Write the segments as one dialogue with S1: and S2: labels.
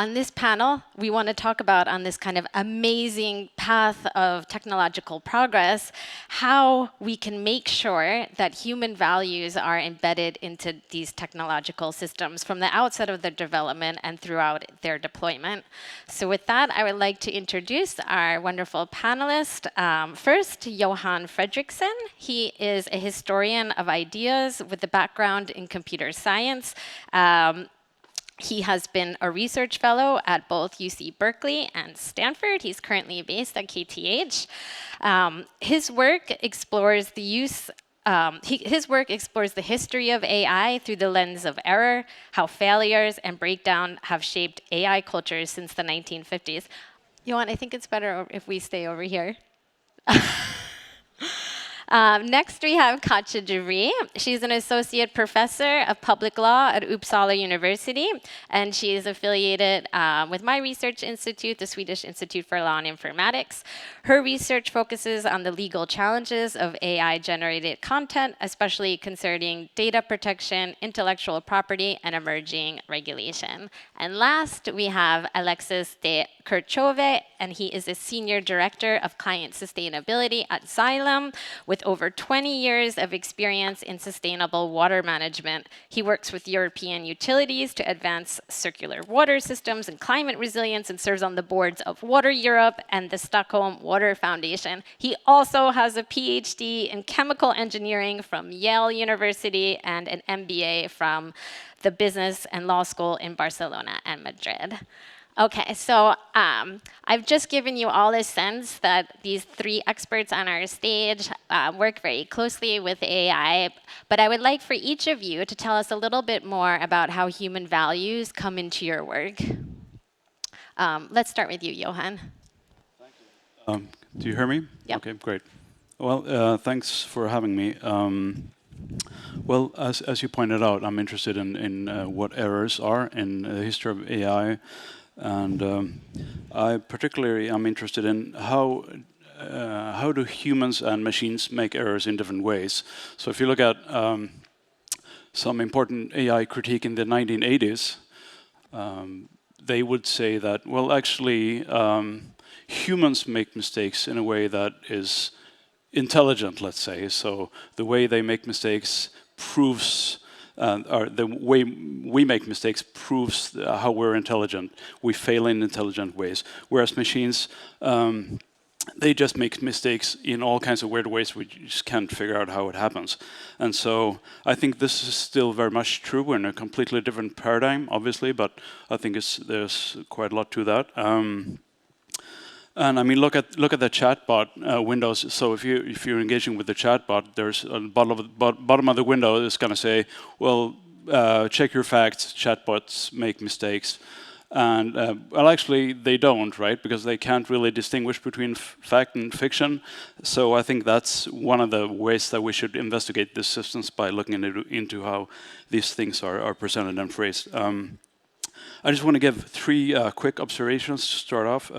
S1: On this panel, we want to talk about, on this kind of amazing path of technological progress, how we can make sure that human values are embedded into these technological systems from the outset of their development and throughout their deployment. So with that, I would like to introduce our wonderful panelist. First, Johan Fredrikzon. He is a historian of ideas with a background in computer science. He has been a research fellow at both UC Berkeley and Stanford. He's currently based at KTH. His work explores the history of AI through the lens of error, how failures and breakdown have shaped AI cultures since the 1950s. Johan, I think it's better if we stay over here. Next, we have Katja. She's an associate professor of public law at Uppsala University, and she is affiliated with my research institute, the Swedish Institute for Law and Informatics. Her research focuses on the legal challenges of AI-generated content, especially concerning data protection, intellectual property, and emerging regulation. And last, we have Alexis de Kerchove, and he is a senior director of client sustainability at Xylem with over 20 years of experience in sustainable water management. He works with European utilities to advance circular water systems and climate resilience and serves on the boards of Water Europe and the Stockholm Water Foundation. He also has a PhD in chemical engineering from Yale University and an MBA from the Business and Law School in Barcelona and Madrid. Okay, so I've just given you all a sense that these three experts on our stage work very closely with AI, but I would like for each of you to tell us a little bit more about how human values come into your work. Let's start with you, Johan.
S2: Thank you. Do you hear me?
S1: Yep.
S2: Okay, great. Well, thanks for having me. Well, as you pointed out, I'm interested in what errors are in the history of AI. And I particularly am interested in how do humans and machines make errors in different ways. So if you look at some important AI critique in the 1980s, they would say that, well, actually, humans make mistakes in a way that is intelligent, let's say. So the way they make mistakes proves or the way we make mistakes proves how we're intelligent. We fail in intelligent ways. Whereas machines, they just make mistakes in all kinds of weird ways we just can't figure out how it happens. And so I think this is still very much true. We're in a completely different paradigm, obviously, but I think there's quite a lot to that. And I mean, look at the chatbot windows. So if you're engaging with the chatbot, there's a bottom of the window is going to say, well, check your facts. Chatbots make mistakes, and well, actually they don't, right? Because they can't really distinguish between fact and fiction. So I think that's one of the ways that we should investigate these systems, by looking into how these things are presented and phrased. I just want to give three quick observations to start off.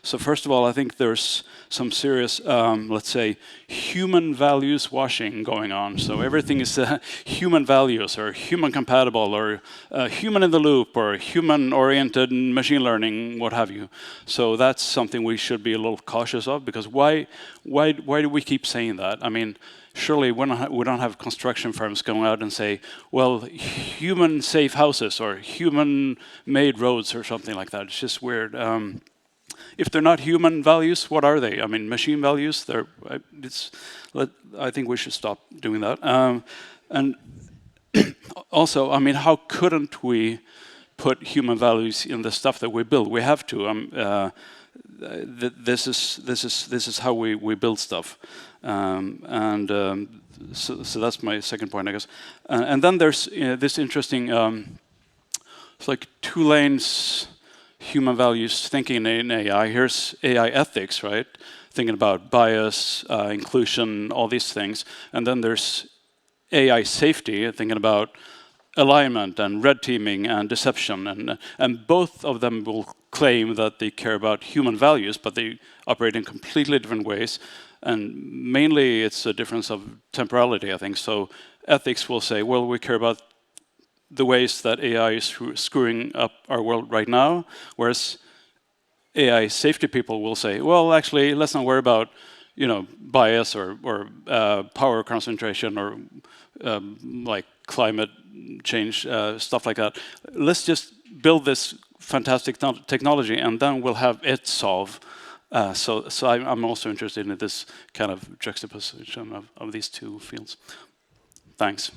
S2: So first of all, I think there's some serious, let's say, human values washing going on. So everything is human values, or human compatible, or human in the loop, or human-oriented machine learning, what have you. So that's something we should be a little cautious of, because why do we keep saying that? I mean, surely we don't have construction firms going out and say, well, human-safe houses or human-made roads or something like that. It's just weird. If they're not human values, what are they? I mean, machine values. I think we should stop doing that. And also, I mean, how couldn't we put human values in the stuff that we build? We have to. This is how we build stuff. So that's my second point, I guess. And then there's this interesting, it's like two lanes, human values thinking in AI. Here's AI ethics, right? Thinking about bias, inclusion, all these things. And then there's AI safety, thinking about alignment and red teaming and deception. And both of them will claim that they care about human values, but they operate in completely different ways. And mainly it's a difference of temporality, I think. So ethics will say, well, we care about the ways that AI is screwing up our world right now, whereas AI safety people will say, well, actually, let's not worry about bias or power concentration or like climate change, stuff like that. Let's just build this fantastic technology, and then we'll have it solve. So I'm also interested in this kind of juxtaposition of these two fields. Thanks.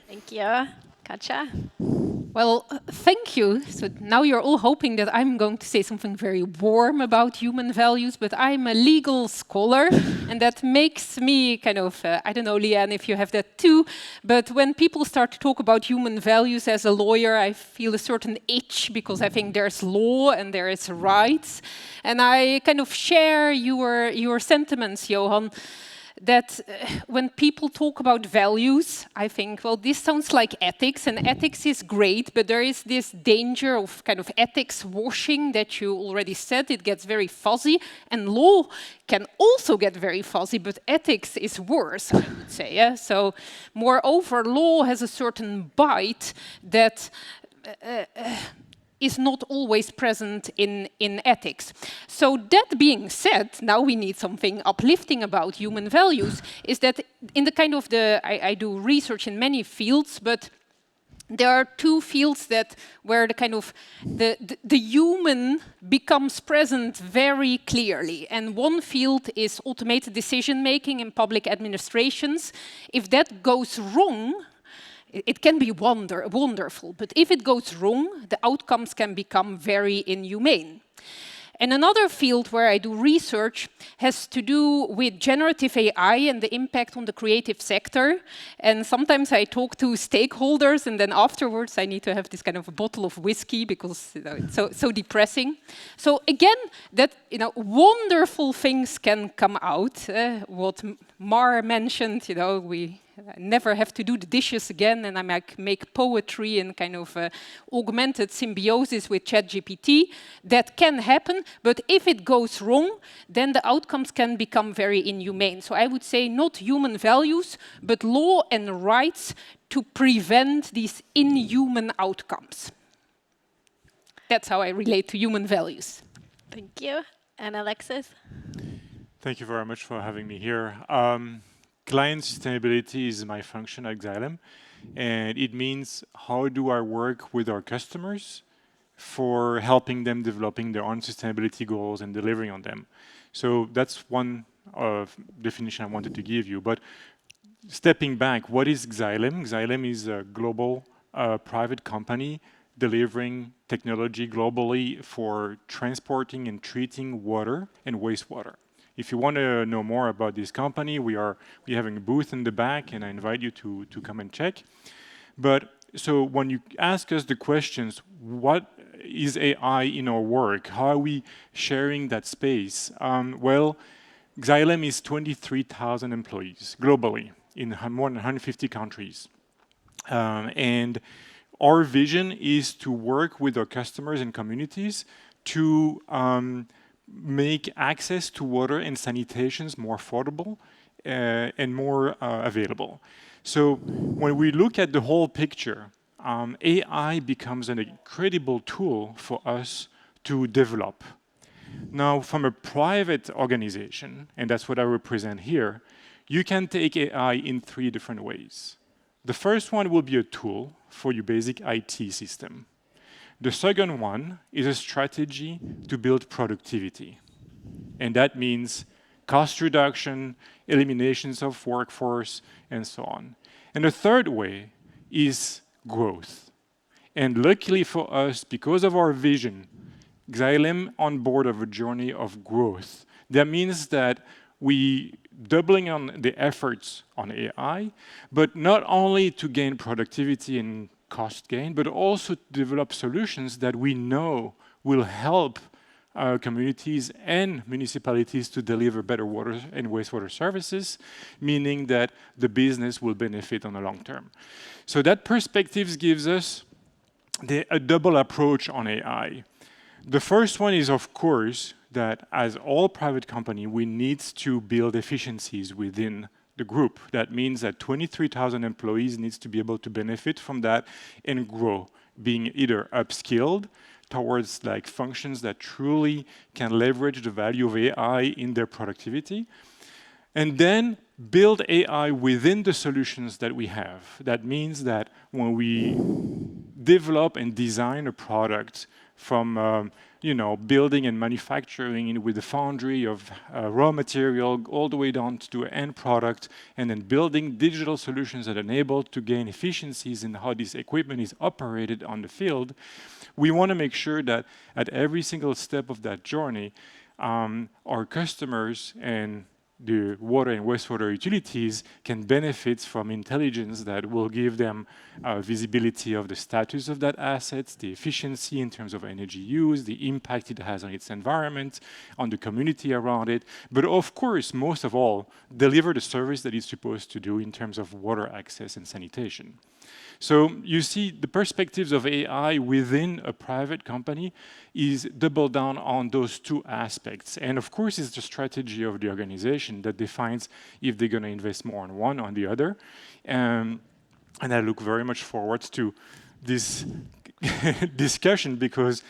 S1: Thank you. Katja?
S3: Well, thank you. So now you're all hoping that I'm going to say something very warm about human values, but I'm a legal scholar, and that makes me kind of, I don't know, Liane, if you have that too, but when people start to talk about human values as a lawyer, I feel a certain itch, because I think there's law and there is rights, and I kind of share your sentiments, Johan, that when people talk about values, I think, well, this sounds like ethics, and ethics is great, but there is this danger of kind of ethics washing that you already said. It gets very fuzzy, and law can also get very fuzzy, but ethics is worse, I would say. Yeah? So, moreover, law has a certain bite that is not always present in ethics. So that being said, now we need something uplifting about human values, is that in the kind of I do research in many fields, but there are two fields where the kind of the human becomes present very clearly. And one field is automated decision making in public administrations. If that goes wrong, it can be wonderful, but if it goes wrong, the outcomes can become very inhumane. And another field where I do research has to do with generative AI and the impact on the creative sector. And sometimes I talk to stakeholders, and then afterwards I need to have this kind of a bottle of whiskey because it's so depressing. So again, that wonderful things can come out. What Mar mentioned, we never have to do the dishes again, and I make poetry and kind of augmented symbiosis with ChatGPT. That can happen, but if it goes wrong, then the outcomes can become very inhumane. So I would say not human values, but law and rights to prevent these inhuman outcomes. That's how I relate to human values.
S1: Thank you. And Alexis?
S4: Thank you very much for having me here. Client sustainability is my function at Xylem, and it means how do I work with our customers for helping them developing their own sustainability goals and delivering on them. So that's one definition I wanted to give you. But stepping back, what is Xylem? Xylem is a global private company delivering technology globally for transporting and treating water and wastewater. If you want to know more about this company, we're having a booth in the back, and I invite you to come and check. But so when you ask us the questions, what is AI in our work? How are we sharing that space? Well, Xylem is 23,000 employees globally in more than 150 countries. And our vision is to work with our customers and communities to make access to water and sanitations more affordable and more available. So when we look at the whole picture, AI becomes an incredible tool for us to develop. Now, from a private organization, and that's what I represent here, you can take AI in 3 different ways. The first one will be a tool for your basic IT system. The second one is a strategy to build productivity. And that means cost reduction, eliminations of workforce, and so on. And the third way is growth. And luckily for us, because of our vision, Xylem on board of a journey of growth. That means that we doubling on the efforts on AI, but not only to gain productivity and cost gain, but also to develop solutions that we know will help our communities and municipalities to deliver better water and wastewater services, meaning that the business will benefit on the long term. So that perspective gives us a double approach on AI. The first one is, of course, that as all private company, we need to build efficiencies within the group. That means that 23,000 employees needs to be able to benefit from that and grow, being either upskilled towards like functions that truly can leverage the value of AI in their productivity, and then build AI within the solutions that we have. That means that when we develop and design a product from building and manufacturing with the foundry of raw material all the way down to an end product, and then building digital solutions that enable to gain efficiencies in how this equipment is operated on the field, we want to make sure that at every single step of that journey, our customers and the water and wastewater utilities can benefit from intelligence that will give them visibility of the status of that asset, the efficiency in terms of energy use, the impact it has on its environment, on the community around it, but of course, most of all, deliver the service that it's supposed to do in terms of water access and sanitation. So you see the perspectives of AI within a private company is double down on those two aspects. And of course, it's the strategy of the organization that defines if they're going to invest more on one or on the other. And I look very much forward to this discussion, because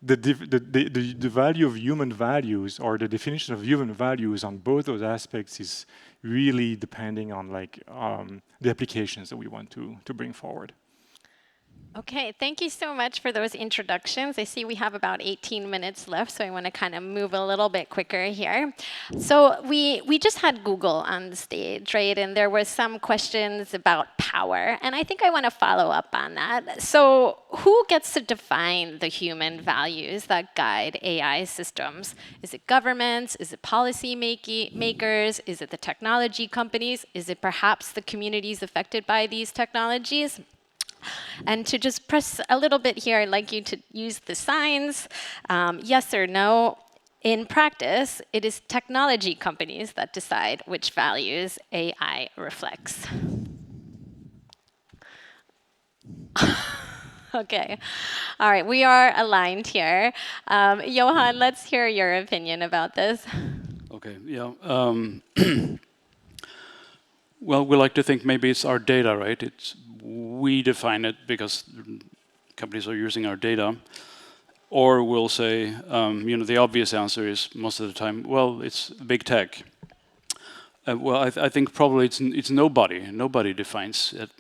S4: the value of human values, or the definition of human values on both those aspects, is really depending on the applications that we want to bring forward.
S1: Okay, thank you so much for those introductions. I see we have about 18 minutes left, so I want to kind of move a little bit quicker here. So we just had Google on the stage, right? And there were some questions about power, and I think I want to follow up on that. So who gets to define the human values that guide AI systems? Is it governments? Is it policy makers? Is it the technology companies? Is it perhaps the communities affected by these technologies? And to just press a little bit here, I'd like you to use the signs, yes or no. In practice, it is technology companies that decide which values AI reflects. Okay. All right, we are aligned here. Johan, let's hear your opinion about this.
S2: Okay, yeah. Well, we like to think maybe it's our data, right? We define it because companies are using our data. Or we'll say, the obvious answer is most of the time, well, it's big tech. Well, I think probably it's nobody. Nobody defines it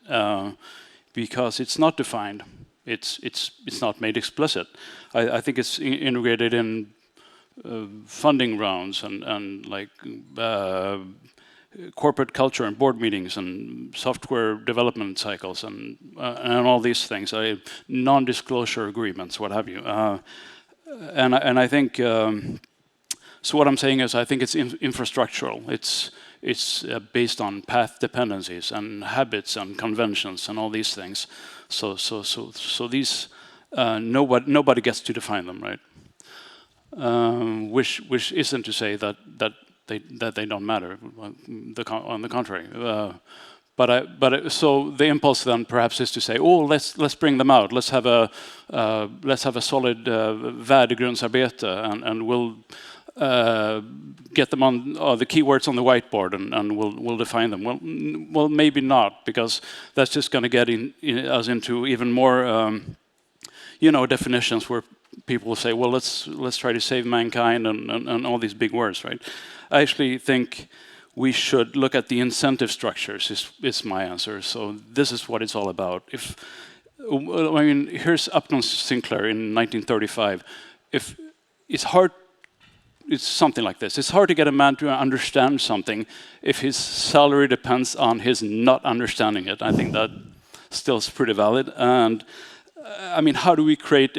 S2: because it's not defined. It's not made explicit. I think it's integrated in funding rounds and like corporate culture and board meetings and software development cycles and all these things, non-disclosure agreements, what have you. And I think so. What I'm saying is, I think it's infrastructural. It's based on path dependencies and habits and conventions and all these things. So these nobody gets to define them, right? Which isn't to say that they don't matter. On the contrary, so the impulse then perhaps is to say, oh, let's bring them out. Let's have a solid värdegrundsarbete, and we'll get them on the keywords on the whiteboard, and we'll define them. Well, maybe not, because that's just going to get us into even more, definitions where people will say, well, let's try to save mankind and all these big words, right? I actually think we should look at the incentive structures. Is my answer. So this is what it's all about. Here's Upton Sinclair in 1935. It's something like this. It's hard to get a man to understand something if his salary depends on his not understanding it. I think that still is pretty valid. And how do we create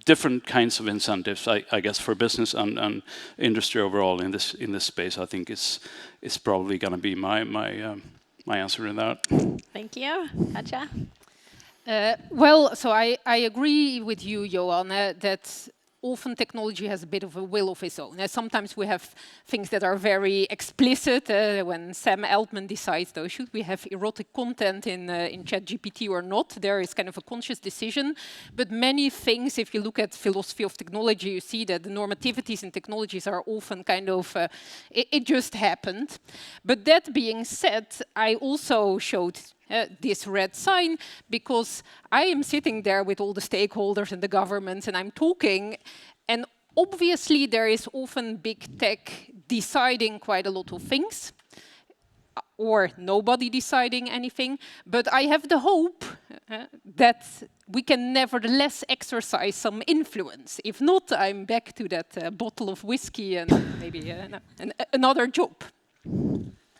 S2: different kinds of incentives? I guess for business and industry overall in this space. I think it's probably going to be my answer to that.
S1: Thank you, Katja.
S3: Well, so I agree with you, Johan, that often technology has a bit of a will of its own. Sometimes we have things that are very explicit. When Sam Altman decides, though, should we have erotic content in ChatGPT or not? There is kind of a conscious decision. But many things, if you look at philosophy of technology, you see that the normativities in technologies are often kind of, it just happened. But that being said, I also showed this red sign because I am sitting there with all the stakeholders and the governments and I'm talking, and obviously there is often big tech deciding quite a lot of things or nobody deciding anything, but I have the hope that we can nevertheless exercise some influence. If not, I'm back to that bottle of whiskey and maybe another job.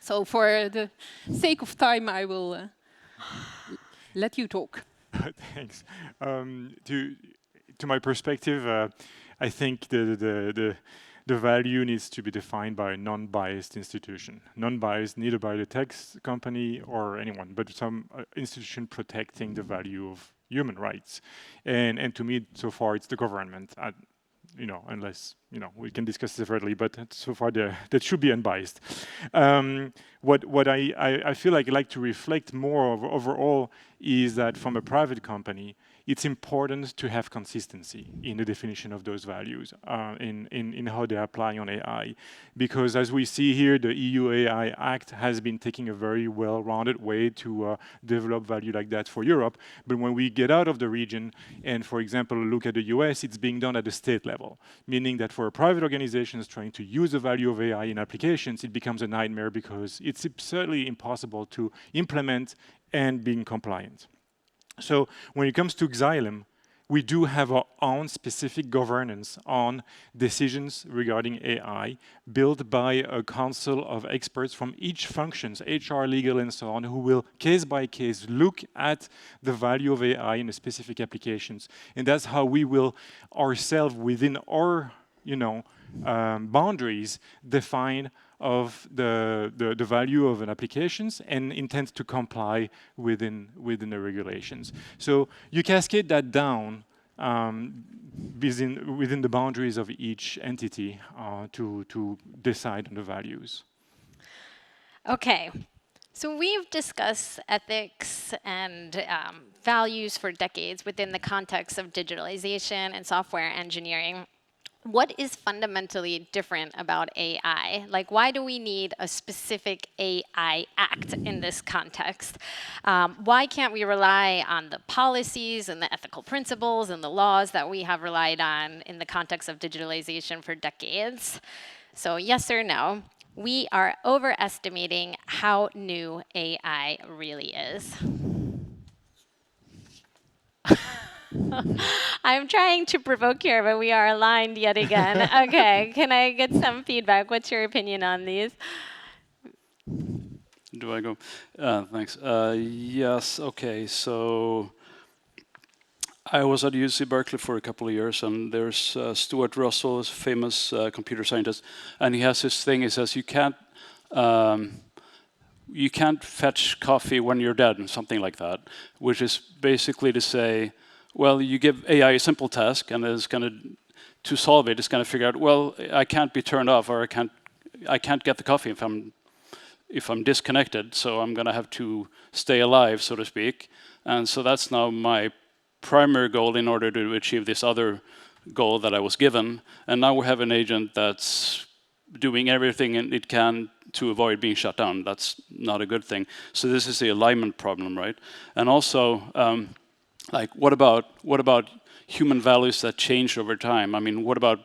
S3: So for the sake of time, I will let you talk.
S4: Thanks. To my perspective, I think the value needs to be defined by a non-biased institution. Non-biased neither by the tech company or anyone, but some institution protecting the value of human rights. And to me, so far, it's the government. Unless we can discuss separately, but so far that should be unbiased. What I feel like I like to reflect more overall is that from a private company, it's important to have consistency in the definition of those values, in how they apply on AI. Because as we see here, the EU AI Act has been taking a very well-rounded way to develop value like that for Europe. But when we get out of the region and, for example, look at the US, it's being done at the state level, meaning that for private organizations trying to use the value of AI in applications, it becomes a nightmare because it's absurdly impossible to implement and being compliant. So when it comes to Xylem, we do have our own specific governance on decisions regarding AI built by a council of experts from each functions, HR, legal, and so on, who will case by case look at the value of AI in the specific applications. And that's how we will ourselves within our boundaries define of the value of an applications and intend to comply within the regulations. So you cascade that down within the boundaries of each entity to decide on the values.
S1: Okay. So we've discussed ethics and values for decades within the context of digitalization and software engineering. What is fundamentally different about AI? Like, why do we need a specific AI Act in this context? Why can't we rely on the policies and the ethical principles and the laws that we have relied on in the context of digitalization for decades? So yes or no, we are overestimating how new AI really is. I'm trying to provoke here, but we are aligned yet again. Okay, can I get some feedback? What's your opinion on these?
S2: Do I go? Thanks. Yes, okay, so I was at UC Berkeley for a couple of years, and there's Stuart Russell, a famous computer scientist, and he has this thing, he says, you can't fetch coffee when you're dead, and something like that, which is basically to say, well, you give AI a simple task, and it's going to solve it, it's going to figure out, well, I can't be turned off, or I can't get the coffee if I'm disconnected, so I'm going to have to stay alive, so to speak. And so that's now my primary goal in order to achieve this other goal that I was given. And now we have an agent that's doing everything it can to avoid being shut down. That's not a good thing. So this is the alignment problem, right? And also, like, what about human values that change over time? I mean, what about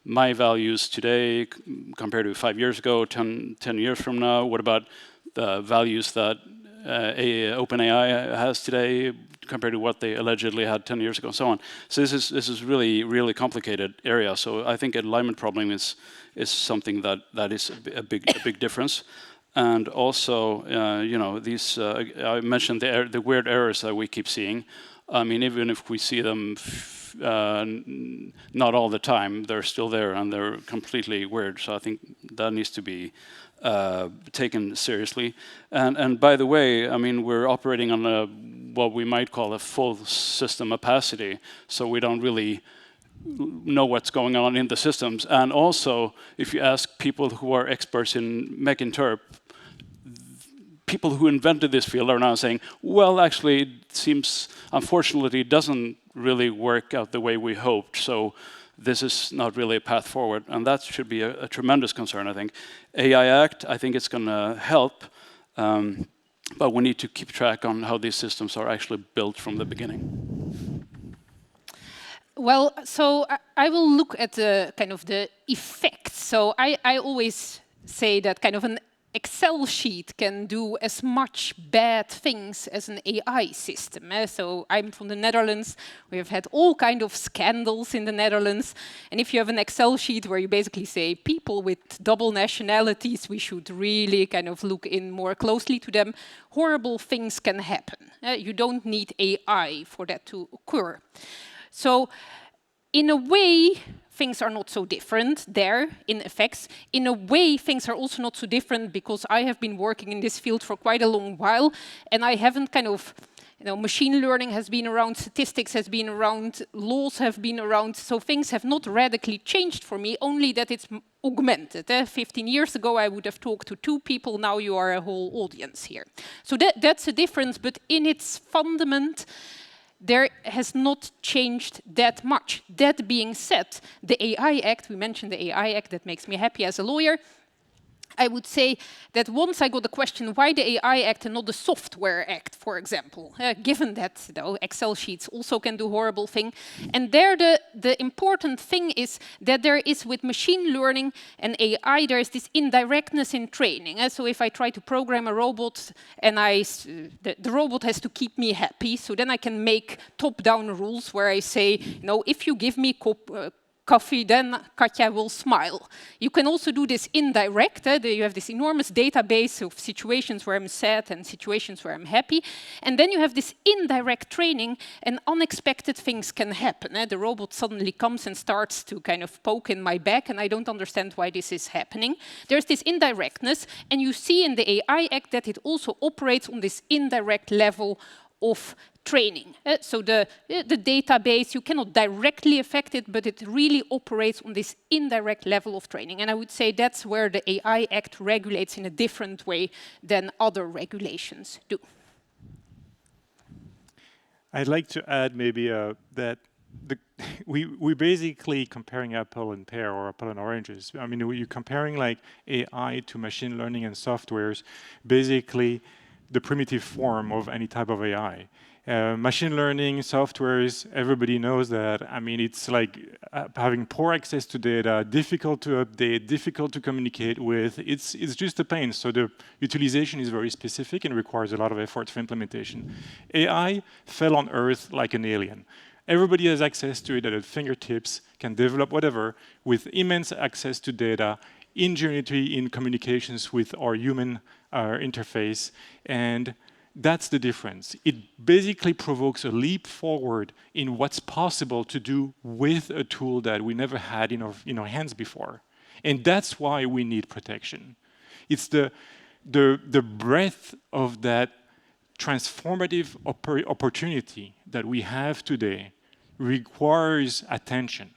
S2: my values today compared to 5 years ago, 10 years from now? What about the values that OpenAI has today compared to what they allegedly had 10 years ago, and so on? So this is really complicated area. So I think alignment problem is something that is a big difference. And also, these I mentioned the weird errors that we keep seeing. I mean, even if we see them not all the time, they're still there and they're completely weird. So I think that needs to be taken seriously. And by the way, I mean, we're operating on what we might call a full system opacity. So we don't really know what's going on in the systems. And also, if you ask people who are experts in mech interp, people who invented this field are now saying, well, actually, it seems, unfortunately, it doesn't really work out the way we hoped. So this is not really a path forward. And that should be a tremendous concern, I think. AI Act, I think it's going to help. But we need to keep track on how these systems are actually built from the beginning.
S3: Well, so I will look at the kind of the effects. So I always say that kind of an Excel sheet can do as much bad things as an AI system. So I'm from the Netherlands. We have had all kind of scandals in the Netherlands. And if you have an Excel sheet where you basically say people with double nationalities, we should really kind of look in more closely to them, horrible things can happen. You don't need AI for that to occur. So in a way, things are not so different there in effects. In a way, things are also not so different because I have been working in this field for quite a long while, and I haven't kind of, machine learning has been around, statistics has been around, laws have been around, so things have not radically changed for me, only that it's augmented. 15 years ago, I would have talked to 2 people, now you are a whole audience here. So that's a difference, but in its fundament, there has not changed that much. That being said, the AI Act, we mentioned the AI Act, that makes me happy as a lawyer. I would say that once I got the question, why the AI Act and not the Software Act, for example, given that Excel sheets also can do horrible things. And there the important thing is that there is, with machine learning and AI, there is this indirectness in training. So if I try to program a robot and the robot has to keep me happy, so then I can make top-down rules where I say, if you give me coffee, then Katja will smile. You can also do this indirect. You have this enormous database of situations where I'm sad and situations where I'm happy. And then you have this indirect training, and unexpected things can happen. The robot suddenly comes and starts to kind of poke in my back, and I don't understand why this is happening. There's this indirectness, and you see in the AI Act that it also operates on this indirect level of training. So the database, you cannot directly affect it, but it really operates on this indirect level of training. And I would say that's where the AI Act regulates in a different way than other regulations do.
S4: I'd like to add maybe that we're basically comparing apple and pear or apple and oranges. I mean, you're comparing like AI to machine learning and softwares, basically the primitive form of any type of AI. Machine learning softwares, everybody knows that. I mean, it's like having poor access to data, difficult to update, difficult to communicate with. It's just a pain. So the utilization is very specific and requires a lot of effort for implementation. AI fell on Earth like an alien. Everybody has access to it at their fingertips, can develop whatever, with immense access to data, ingenuity in communications with our human interface, and that's the difference. It basically provokes a leap forward in what's possible to do with a tool that we never had in our hands before. And that's why we need protection. It's the breadth of that transformative opportunity that we have today requires attention.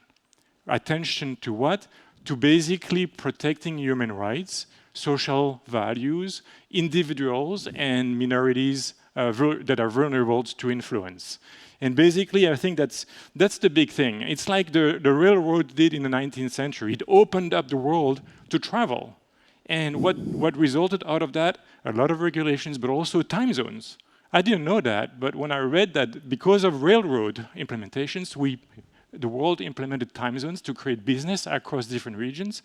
S4: Attention to what? To basically protecting human rights, social values, individuals and minorities that are vulnerable to influence. And basically, I think that's the big thing. It's like the railroad did in the 19th century. It opened up the world to travel. And what resulted out of that? A lot of regulations, but also time zones. I didn't know that, but when I read that because of railroad implementations, the world implemented time zones to create business across different regions.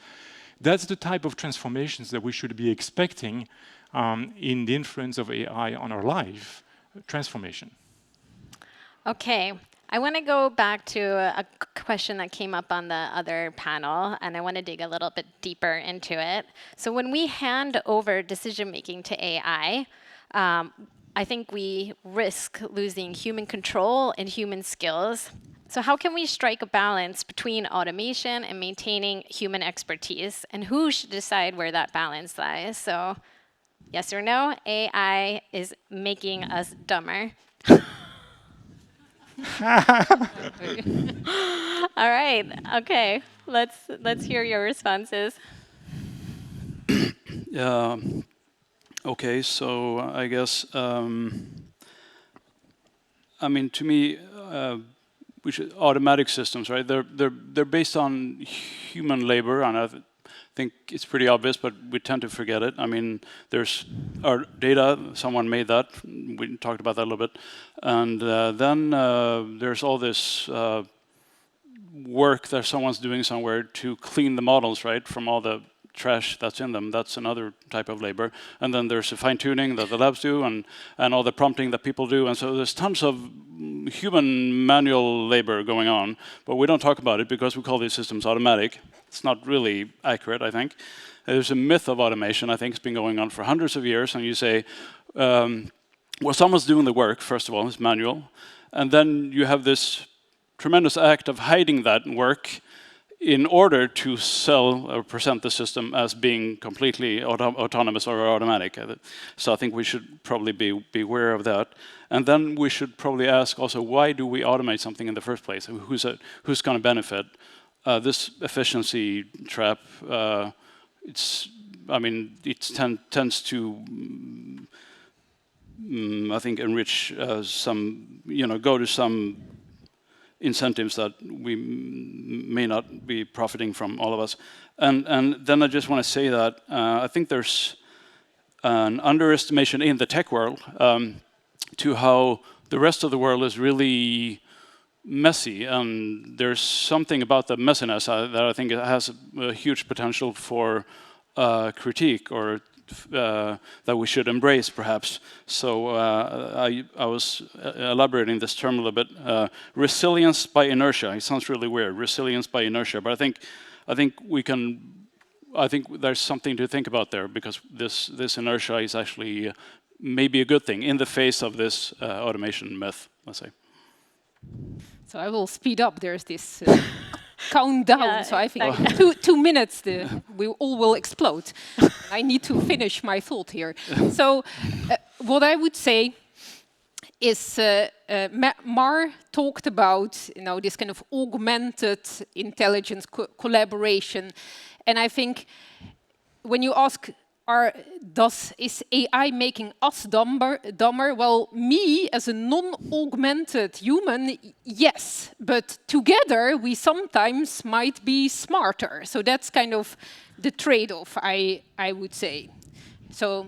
S4: That's the type of transformations that we should be expecting in the influence of AI on our life transformation.
S1: Okay, I want to go back to a question that came up on the other panel, and I want to dig a little bit deeper into it. So when we hand over decision-making to AI, I think we risk losing human control and human skills. So how can we strike a balance between automation and maintaining human expertise? And who should decide where that balance lies? So yes or no, AI is making us dumber. All right. Okay. Let's hear your responses.
S2: Okay, so I guess I mean, to me, automatic systems, right? They're based on human labor, and I think it's pretty obvious, but we tend to forget it. I mean, there's our data. Someone made that. We talked about that a little bit, and then there's all this work that someone's doing somewhere to clean the models, right, from all the trash that's in them. That's another type of labor. And then there's the fine-tuning that the labs do, and all the prompting that people do. And so there's tons of human manual labor going on, but we don't talk about it because we call these systems automatic. It's not really accurate, I think. There's a myth of automation, I think, it's been going on for hundreds of years, and you say, well, someone's doing the work, first of all, it's manual, and then you have this tremendous act of hiding that work in order to sell or present the system as being completely autonomous or automatic. So I think we should probably be aware of that. And then we should probably ask also, why do we automate something in the first place? Who's going to benefit? This efficiency trap, I mean, it tends to, I think, enrich some, go to some incentives that we may not be profiting from, all of us. And then I just want to say that I think there's an underestimation in the tech world to how the rest of the world is really messy, and there's something about the messiness that I think it has a huge potential for critique, or that we should embrace, perhaps. So I was elaborating this term a little bit. Resilience by inertia. It sounds really weird. Resilience by inertia, but I think we can. I think there's something to think about there, because this inertia is actually maybe a good thing in the face of this automation myth, let's say.
S3: So I will speed up. There's this countdown,
S1: Yeah,
S3: so I think
S1: exactly.
S3: 2 minutes, we all will explode. I need to finish my thought here. So what I would say is Mar talked about this kind of augmented intelligence collaboration, and I think when you ask, is AI making us dumber? Well, me as a non-augmented human, yes, but together we sometimes might be smarter. So that's kind of the trade-off, I would say. So,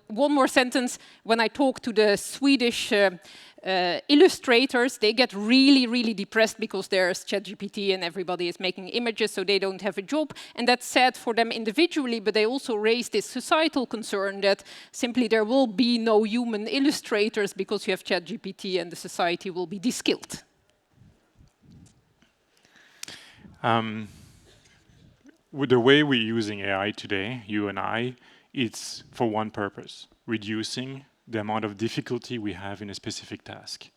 S3: one more sentence. When I talk to the Swedish illustrators, they get really, really depressed because there's ChatGPT and everybody is making images, so they don't have a job. And that's sad for them individually, but they also raise this societal concern that simply there will be no human illustrators because you have ChatGPT and the society will be de-skilled.
S4: With the way we're using AI today, you and I, it's for one purpose: reducing the amount of difficulty we have in a specific task.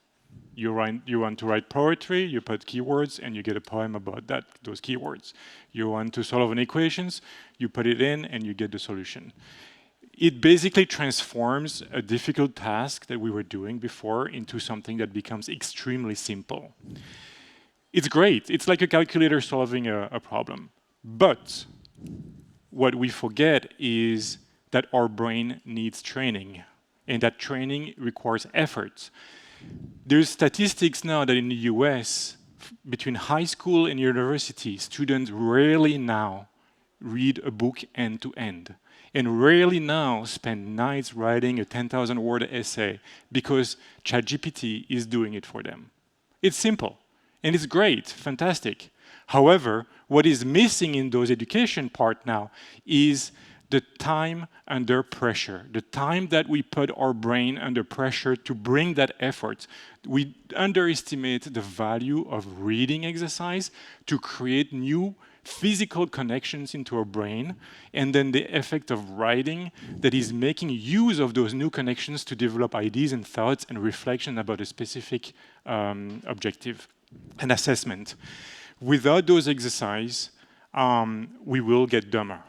S4: You want to write poetry, you put keywords, and you get a poem about those keywords. You want to solve an equations, you put it in, and you get the solution. It basically transforms a difficult task that we were doing before into something that becomes extremely simple. It's great. It's like a calculator solving a problem. But what we forget is that our brain needs training, and that training requires effort. There's statistics now that in the US, between high school and university, students rarely now read a book end to end, and rarely now spend nights writing a 10,000-word essay because ChatGPT is doing it for them. It's simple, and it's great, fantastic. However, what is missing in those education part now is the time under pressure, the time that we put our brain under pressure to bring that effort. We underestimate the value of reading exercise to create new physical connections into our brain, and then the effect of writing that is making use of those new connections to develop ideas and thoughts and reflection about a specific objective and assessment. Without those exercises, we will get dumber.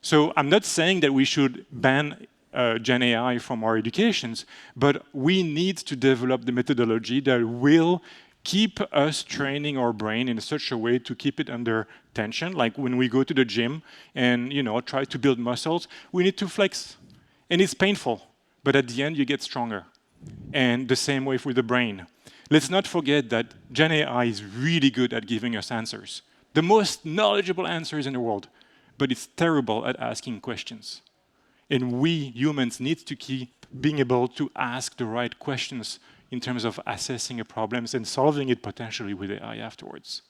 S4: So I'm not saying that we should ban Gen AI from our educations, but we need to develop the methodology that will keep us training our brain in such a way to keep it under tension. Like when we go to the gym and try to build muscles, we need to flex. And it's painful, but at the end you get stronger. And the same way with the brain. Let's not forget that Gen AI is really good at giving us answers. The most knowledgeable answers in the world, but it's terrible at asking questions. And we humans need to keep being able to ask the right questions in terms of assessing a problem and solving it potentially with AI afterwards.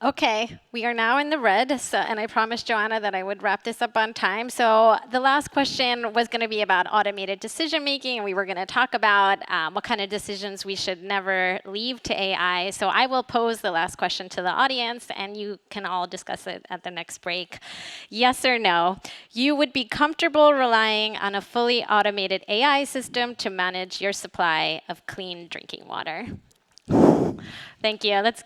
S1: Okay, we are now in the red, and I promised Joanna that I would wrap this up on time. So the last question was going to be about automated decision making, and we were going to talk about what kind of decisions we should never leave to AI. So I will pose the last question to the audience, and you can all discuss it at the next break. Yes or no, you would be comfortable relying on a fully automated AI system to manage your supply of clean drinking water? Thank you. Let's.